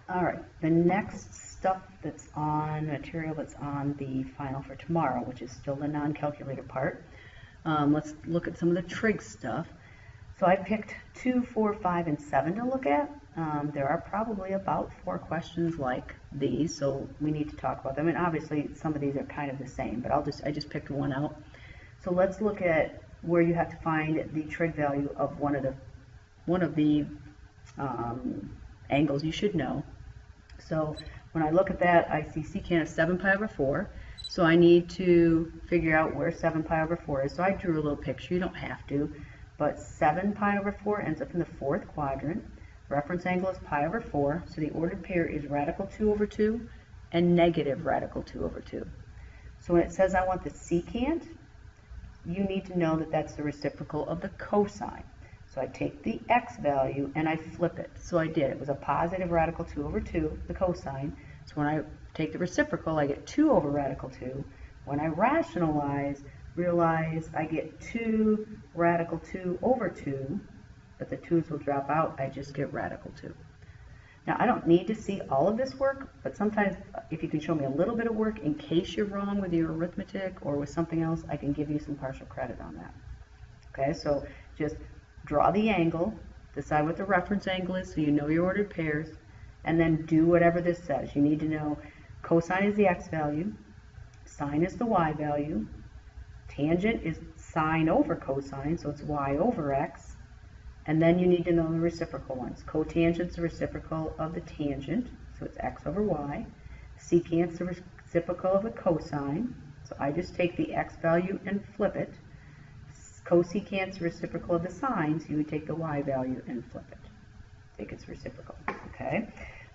All right, the next stuff that's on, material that's on the final for tomorrow, which is still the non-calculator part. Let's look at some of the trig stuff. So I picked 2, 4, 5, and 7 to look at. There are probably about 4 questions like these, so we need to talk about them. And obviously some of these are kind of the same, but I just picked one out. So let's look at where you have to find the trig value of one of the angles you should know. So when I look at that, I see secant of 7 pi over 4. So I need to figure out where 7 pi over 4 is. So I drew a little picture. You don't have to. But 7 pi over 4 ends up in the 4th quadrant. Reference angle is pi over 4. So the ordered pair is radical 2 over 2 and negative radical 2 over 2. So when it says I want the secant, you need to know that that's the reciprocal of the cosine. So I take the x value and I flip it. So I did. It was a positive radical 2 over 2, the cosine. So when I take the reciprocal, I get 2 over radical 2. When I rationalize, realize I get 2 radical 2 over 2, but the 2's will drop out. I just get radical 2. Now, I don't need to see all of this work, but sometimes if you can show me a little bit of work in case you're wrong with your arithmetic or with something else, I can give you some partial credit on that. Okay, so just draw the angle, decide what the reference angle is so you know your ordered pairs, and then do whatever this says. You need to know cosine is the x value, sine is the y value, tangent is sine over cosine, so it's y over x, and then you need to know the reciprocal ones. Cotangent's the reciprocal of the tangent, so it's x over y. Secant's the reciprocal of the cosine, so I just take the x value and flip it. Cosecant's the reciprocal of the sine, so you would take the y value and flip it. Take its reciprocal, okay?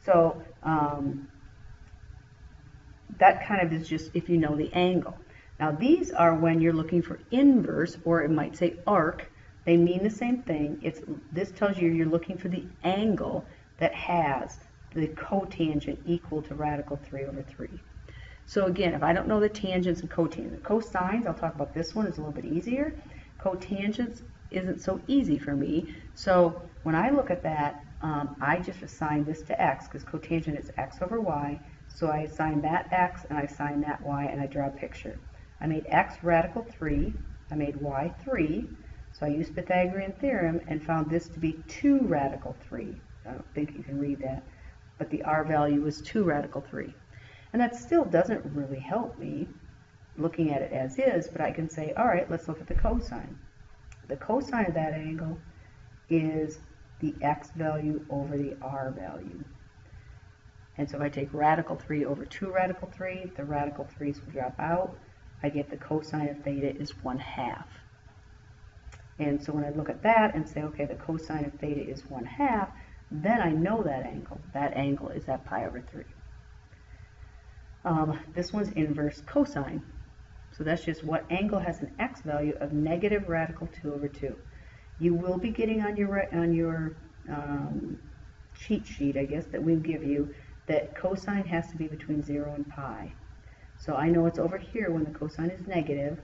So that kind of is just if you know the angle. Now these are when you're looking for inverse, or it might say arc. They mean the same thing. This tells you you're looking for the angle that has the cotangent equal to radical 3 over 3. So again, if I don't know the tangents and cotangents, cosines, I'll talk about this one, is a little bit easier. Cotangents isn't so easy for me. So when I look at that, I just assign this to x because cotangent is x over y. So I assign that x and I assign that y and I draw a picture. I made x radical 3. I made y 3. So I used Pythagorean theorem and found this to be 2 radical 3. I don't think you can read that, but the r value was 2 radical 3. And that still doesn't really help me looking at it as is, but I can say, all right, let's look at the cosine. The cosine of that angle is the x value over the r value. And so if I take radical 3 over 2 radical 3, the radical 3's will drop out. I get the cosine of theta is 1/2. And so when I look at that and say, okay, the cosine of theta is 1/2, then I know that angle. That angle is at pi over 3. This one's inverse cosine. So that's just what angle has an x value of negative radical 2 over 2. You will be getting on your cheat sheet, I guess, that we give you, that cosine has to be between 0 and pi. So I know it's over here when the cosine is negative.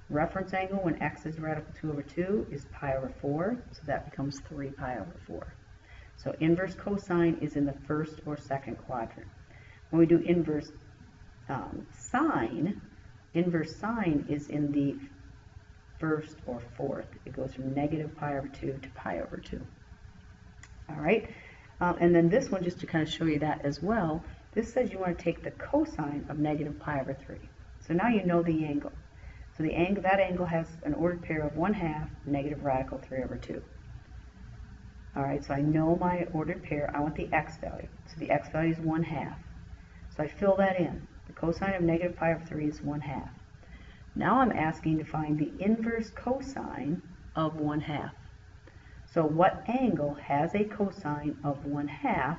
Reference angle when x is radical 2 over 2 is pi over 4, so that becomes 3 pi over 4. So inverse cosine is in the first or second quadrant. When we do inverse sine is in the first or fourth. It goes from negative pi over 2 to pi over 2. All right, and then this one, just to kind of show you that as well, this says you want to take the cosine of negative pi over 3. So now you know the angle. So that angle has an ordered pair of 1/2 negative radical 3 over 2. All right, so I know my ordered pair. I want the x value. So the x value is 1/2. So I fill that in. The cosine of negative pi over 3 is 1/2. Now I'm asking to find the inverse cosine of 1/2. So what angle has a cosine of 1/2?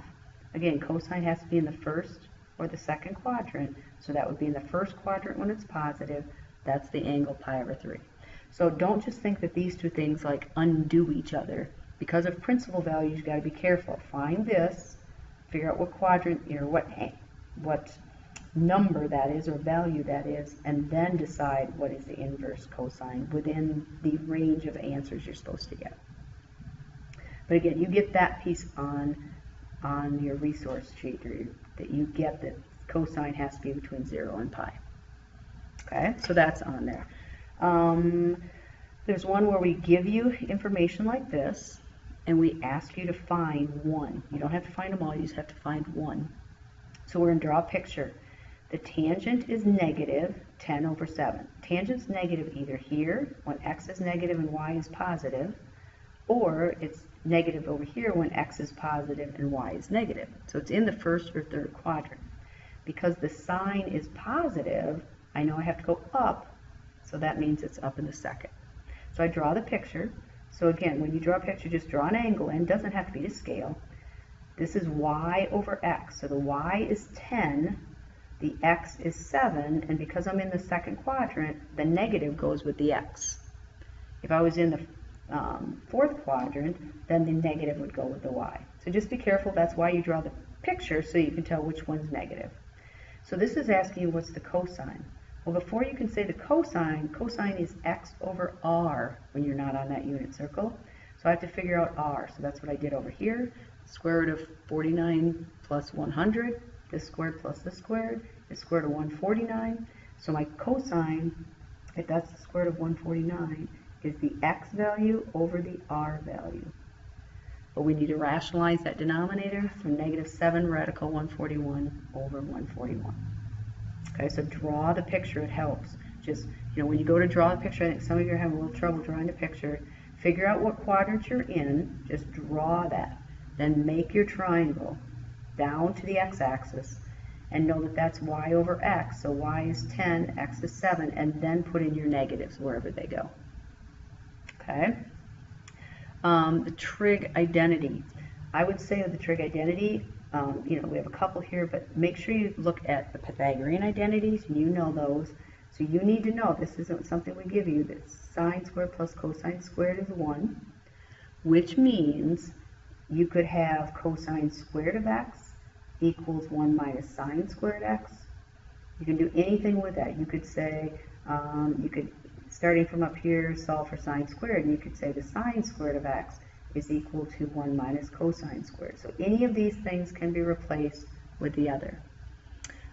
Again, cosine has to be in the first or the second quadrant. So that would be in the first quadrant when it's positive. That's the angle pi over 3. So don't just think that these two things like undo each other. Because of principal values, you've got to be careful. Find this, figure out what quadrant or what number that is or value that is, and then decide what is the inverse cosine within the range of answers you're supposed to get. But again, you get that piece on on your resource sheet, or that you get that cosine has to be between 0 and pi. Okay, so that's on there. There's one where we give you information like this, and we ask you to find one. You don't have to find them all, you just have to find one. So we're going to draw a picture. The tangent is negative 10 over 7. Tangent's negative either here, when x is negative and y is positive, or it's negative over here when x is positive and y is negative. So it's in the first or third quadrant. Because the sign is positive, I know I have to go up, so that means it's up in the second. So I draw the picture. So again, when you draw a picture, just draw an angle in. It doesn't have to be to scale. This is y over x. So the y is 10, the x is 7, and because I'm in the second quadrant, the negative goes with the x. If I was in the fourth quadrant, then the negative would go with the y. So just be careful. That's why you draw the picture, so you can tell which one's negative. So this is asking you what's the cosine. Well, before you can say the cosine is x over r when you're not on that unit circle. So I have to figure out r. So that's what I did over here. Square root of 49 plus 100, this squared plus this squared, is square root of 149. So my cosine, if that's the square root of 149, is the x value over the r value. But we need to rationalize that denominator, so negative 7 radical 141 over 141. Okay, so draw the picture, it helps. Just, when you go to draw a picture, I think some of you are having a little trouble drawing the picture. Figure out what quadrant you're in, just draw that. Then make your triangle down to the x-axis, and know that that's y over x, so y is 10, x is 7, and then put in your negatives wherever they go. Okay? The trig identity. I would say with the trig identity, we have a couple here, but make sure you look at the Pythagorean identities, and you know those. So you need to know, this isn't something we give you, that sine squared plus cosine squared is 1, which means you could have cosine squared of x equals 1 minus sine squared x. You can do anything with that. You could say, starting from up here, solve for sine squared, and you could say the sine squared of x is equal to 1 minus cosine squared. So any of these things can be replaced with the other.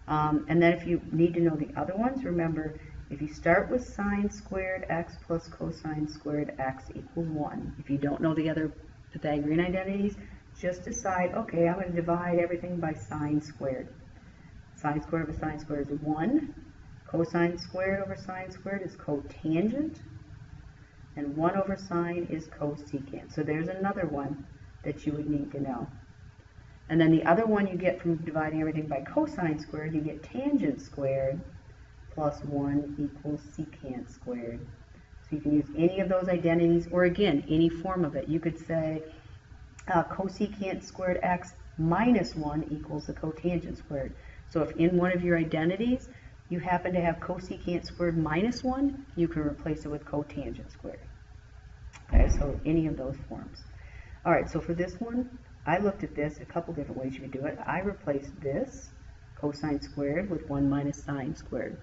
And then if you need to know the other ones, remember, if you start with sine squared x plus cosine squared x equals 1, if you don't know the other Pythagorean identities, just decide, okay, I'm going to divide everything by sine squared. Sine squared over sine squared is 1. Cosine squared over sine squared is cotangent. And 1 over sine is cosecant. So there's another one that you would need to know. And then the other one you get from dividing everything by cosine squared, you get tangent squared plus 1 equals secant squared. So you can use any of those identities, or again, any form of it. You could say cosecant squared x minus 1 equals the cotangent squared. So if in one of your identities you happen to have cosecant squared minus 1, you can replace it with cotangent squared. Okay, so any of those forms. All right, so for this one, I looked at this a couple different ways you could do it. I replaced this cosine squared with 1 minus sine squared.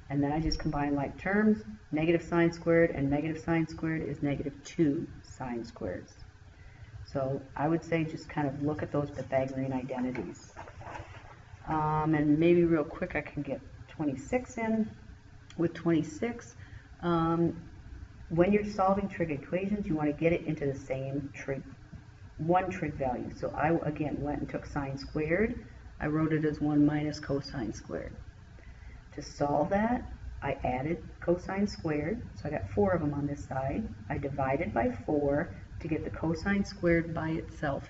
And then I just combine like terms. Negative sine squared and negative sine squared is negative 2 sine squareds. So I would say just kind of look at those Pythagorean identities. And maybe real quick I can get 26 in. With 26, when you're solving trig equations, you want to get it into the same trig, one trig value. So I, again, went and took sine squared. I wrote it as 1 minus cosine squared. To solve that, I added cosine squared, so I got 4 of them on this side. I divided by 4 to get the cosine squared by itself.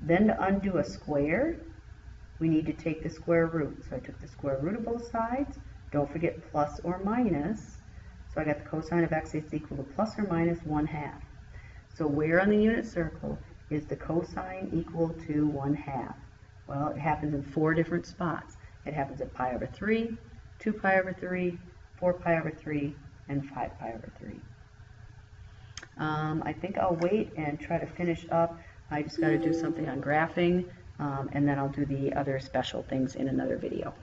Then to undo a square, we need to take the square root. So I took the square root of both sides. Don't forget plus or minus. So I got the cosine of x is equal to plus or minus 1/2. So where on the unit circle is the cosine equal to 1/2? Well, it happens in 4 different spots. It happens at pi over 3, 2 pi over 3, 4 pi over 3, and 5 pi over 3. I think I'll wait and try to finish up. I just got to do something on graphing, and then I'll do the other special things in another video.